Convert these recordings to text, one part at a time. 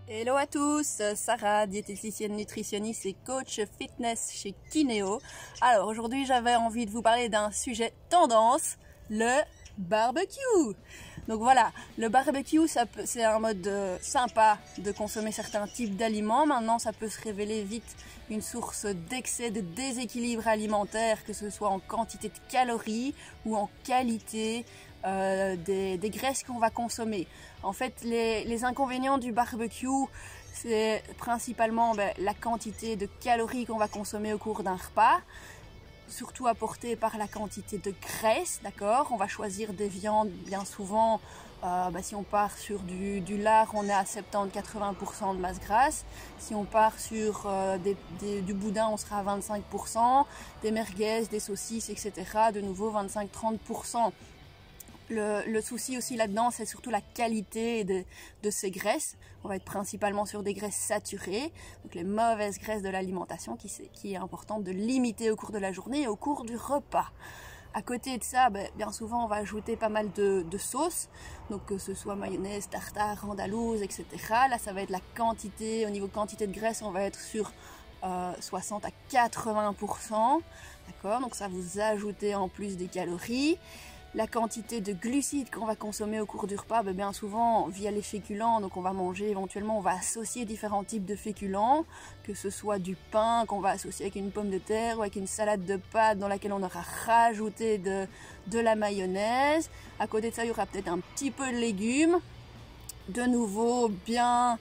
Hello à tous, Sarah, diététicienne nutritionniste et coach fitness chez Kineo. Alors aujourd'hui j'avais envie de vous parler d'un sujet tendance, le barbecue. Donc voilà, le barbecue c'est un mode sympa de consommer certains types d'aliments. Maintenant ça peut se révéler vite une source d'excès, de déséquilibre alimentaire, que ce soit en quantité de calories ou en qualité des graisses qu'on va consommer. En fait, les inconvénients du barbecue, c'est principalement la quantité de calories qu'on va consommer au cours d'un repas, surtout apportée par la quantité de graisse, d'accord. On va choisir des viandes bien souvent, si on part sur du lard, on est à 70-80% de masse grasse. Si on part sur du boudin, on sera à 25%, des merguez, des saucisses, etc. de nouveau 25-30%. Le souci aussi là-dedans, c'est surtout la qualité de ces graisses. On va être principalement sur des graisses saturées, donc les mauvaises graisses de l'alimentation qui est important de limiter au cours de la journée et au cours du repas. À côté de ça, bien souvent on va ajouter pas mal de sauces, donc que ce soit mayonnaise, tartare, andalouse, etc. Là ça va être la quantité, au niveau quantité de graisse, on va être sur 60 à 80%, d'accord. Donc ça vous ajoutez en plus des calories. La quantité de glucides qu'on va consommer au cours du repas, bien souvent via les féculents, donc on va manger éventuellement, on va associer différents types de féculents, que ce soit du pain qu'on va associer avec une pomme de terre ou avec une salade de pâtes dans laquelle on aura rajouté de la mayonnaise. À côté de ça, il y aura peut-être un petit peu de légumes, de nouveau bien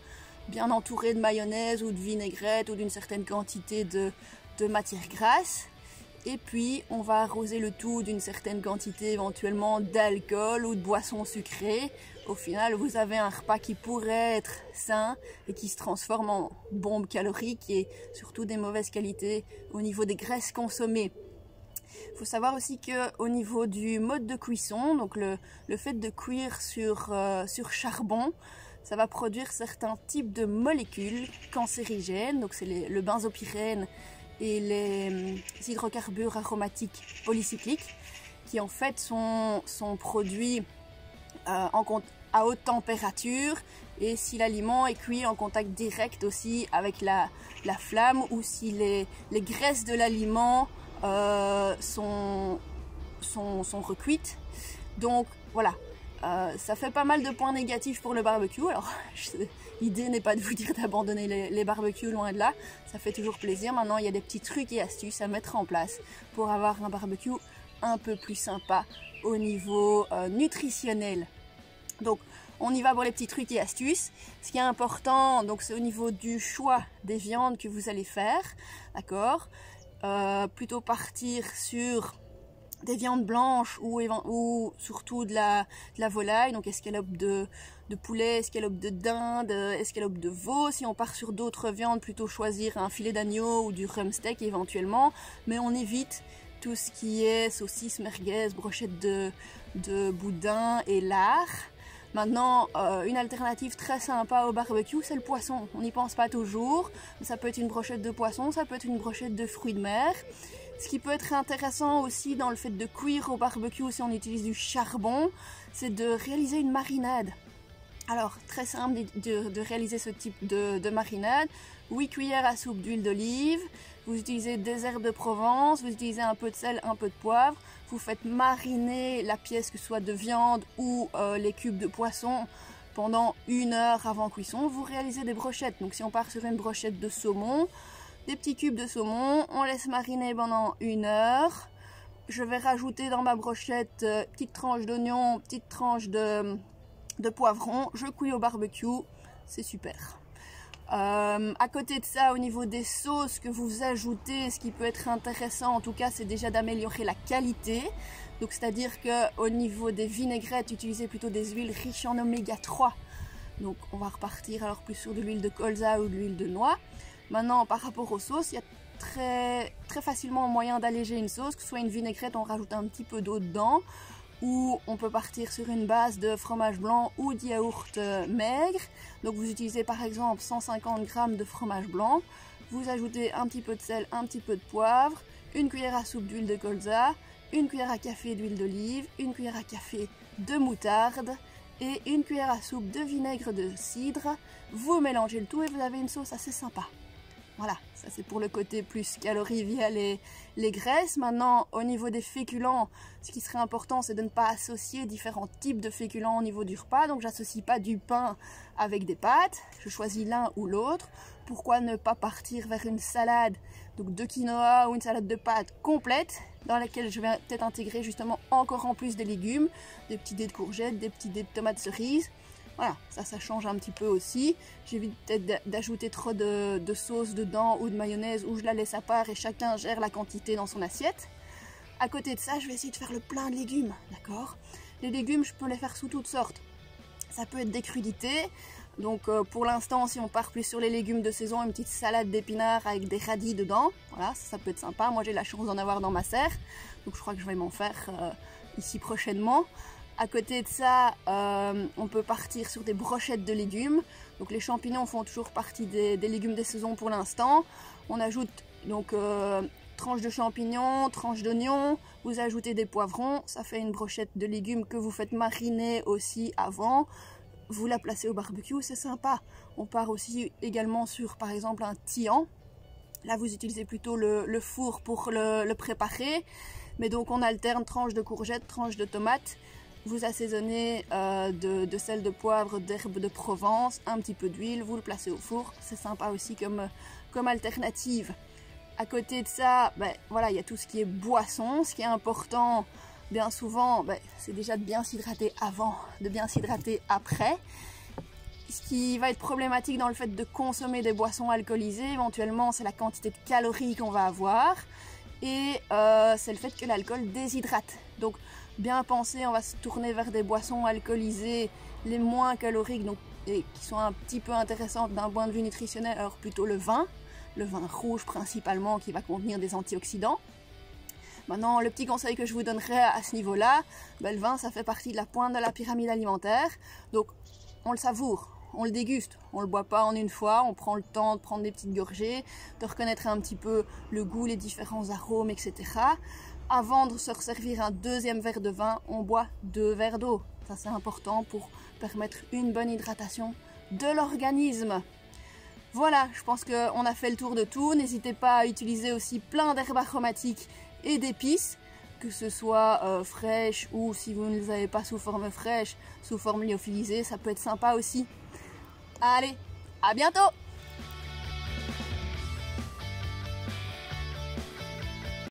entouré de mayonnaise ou de vinaigrette ou d'une certaine quantité de matière grasse. Et puis on va arroser le tout d'une certaine quantité éventuellement d'alcool ou de boissons sucrées. Au final, vous avez un repas qui pourrait être sain et qui se transforme en bombe calorique et surtout des mauvaises qualités au niveau des graisses consommées. Il faut savoir aussi qu'au niveau du mode de cuisson, donc le fait de cuire sur charbon, ça va produire certains types de molécules cancérigènes, donc c'est le benzopyrène et les hydrocarbures aromatiques polycycliques qui en fait sont produits à haute température, et si l'aliment est cuit en contact direct aussi avec la flamme, ou si les graisses de l'aliment sont recuites. Donc voilà, ça fait pas mal de points négatifs pour le barbecue. Alors l'idée n'est pas de vous dire d'abandonner les barbecues, loin de là, ça fait toujours plaisir. Maintenant il y a des petits trucs et astuces à mettre en place pour avoir un barbecue un peu plus sympa au niveau nutritionnel. Donc on y va pour les petits trucs et astuces. Ce qui est important, donc c'est au niveau du choix des viandes que vous allez faire, d'accord. Plutôt partir sur des viandes blanches ou surtout de la volaille, donc escalope de poulet, escalope de dinde, escalope de veau. Si on part sur d'autres viandes, plutôt choisir un filet d'agneau ou du rump steak éventuellement, mais on évite tout ce qui est saucisses, merguez, brochettes de boudin et lard. Maintenant, une alternative très sympa au barbecue, c'est le poisson. On n'y pense pas toujours, ça peut être une brochette de poisson, ça peut être une brochette de fruits de mer. Ce qui peut être intéressant aussi dans le fait de cuire au barbecue, si on utilise du charbon, c'est de réaliser une marinade. Alors, très simple de réaliser ce type de marinade. 8 cuillères à soupe d'huile d'olive, vous utilisez des herbes de Provence, vous utilisez un peu de sel, un peu de poivre, vous faites mariner la pièce, que ce soit de viande ou les cubes de poisson, pendant 1 heure avant cuisson. Vous réalisez des brochettes. Donc si on part sur une brochette de saumon, des petits cubes de saumon, on laisse mariner pendant 1 heure. Je vais rajouter dans ma brochette petite tranche d'oignon, petite tranche de poivron, je cuis au barbecue, c'est super. À côté de ça, au niveau des sauces que vous ajoutez, ce qui peut être intéressant en tout cas, c'est déjà d'améliorer la qualité. Donc c'est-à-dire qu'au niveau des vinaigrettes, utilisez plutôt des huiles riches en oméga 3. Donc on va repartir alors plus sur de l'huile de colza ou de l'huile de noix. Maintenant, par rapport aux sauces, il y a très facilement moyen d'alléger une sauce, que ce soit une vinaigrette, on rajoute un petit peu d'eau dedans, ou on peut partir sur une base de fromage blanc ou de yaourt maigre. Donc vous utilisez par exemple 150 g de fromage blanc, vous ajoutez un petit peu de sel, un petit peu de poivre, une cuillère à soupe d'huile de colza, une cuillère à café d'huile d'olive, une cuillère à café de moutarde, et une cuillère à soupe de vinaigre de cidre. Vous mélangez le tout et vous avez une sauce assez sympa. Voilà, ça c'est pour le côté plus calories via les graisses. Maintenant, au niveau des féculents, ce qui serait important, c'est de ne pas associer différents types de féculents au niveau du repas. Donc, j'associe pas du pain avec des pâtes. Je choisis l'un ou l'autre. Pourquoi ne pas partir vers une salade donc de quinoa ou une salade de pâtes complète dans laquelle je vais peut-être intégrer justement encore en plus des légumes, des petits dés de courgettes, des petits dés de tomates cerises. Voilà, ça change un petit peu aussi. J'évite peut-être d'ajouter trop de sauce dedans ou de mayonnaise, ou je la laisse à part et chacun gère la quantité dans son assiette. À côté de ça, je vais essayer de faire le plein de légumes, d'accord? Les légumes, je peux les faire sous toutes sortes. Ça peut être des crudités. Donc pour l'instant, si on part plus sur les légumes de saison, une petite salade d'épinards avec des radis dedans. Voilà, ça peut être sympa. Moi, j'ai la chance d'en avoir dans ma serre. Donc je crois que je vais m'en faire ici prochainement. À côté de ça, on peut partir sur des brochettes de légumes. Donc les champignons font toujours partie des légumes des saisons pour l'instant. On ajoute donc tranches de champignons, tranches d'oignons. Vous ajoutez des poivrons. Ça fait une brochette de légumes que vous faites mariner aussi avant. Vous la placez au barbecue, c'est sympa. On part aussi également sur par exemple un tian. Là vous utilisez plutôt le four pour le préparer. Mais donc on alterne tranches de courgettes, tranches de tomates. Vous assaisonnez de sel, de poivre, d'herbes de Provence, un petit peu d'huile, vous le placez au four. C'est sympa aussi comme alternative. À côté de ça, ben, voilà, il y a tout ce qui est boisson. Ce qui est important, bien souvent, ben, c'est déjà de bien s'hydrater avant, de bien s'hydrater après. Ce qui va être problématique dans le fait de consommer des boissons alcoolisées, éventuellement, c'est la quantité de calories qu'on va avoir. Et c'est le fait que l'alcool déshydrate. Donc, bien penser, on va se tourner vers des boissons alcoolisées les moins caloriques donc, et qui sont un petit peu intéressantes d'un point de vue nutritionnel, alors plutôt le vin rouge principalement qui va contenir des antioxydants. Maintenant, le petit conseil que je vous donnerais à ce niveau-là, ben, le vin ça fait partie de la pointe de la pyramide alimentaire, donc on le savoure, on le déguste, on le boit pas en une fois, on prend le temps de prendre des petites gorgées, de reconnaître un petit peu le goût, les différents arômes, etc. Avant de se resservir un deuxième verre de vin, on boit 2 verres d'eau. Ça c'est important pour permettre une bonne hydratation de l'organisme. Voilà, je pense qu'on a fait le tour de tout. N'hésitez pas à utiliser aussi plein d'herbes aromatiques et d'épices, que ce soit fraîches ou si vous ne les avez pas sous forme fraîche, sous forme lyophilisée, ça peut être sympa aussi. Allez, à bientôt!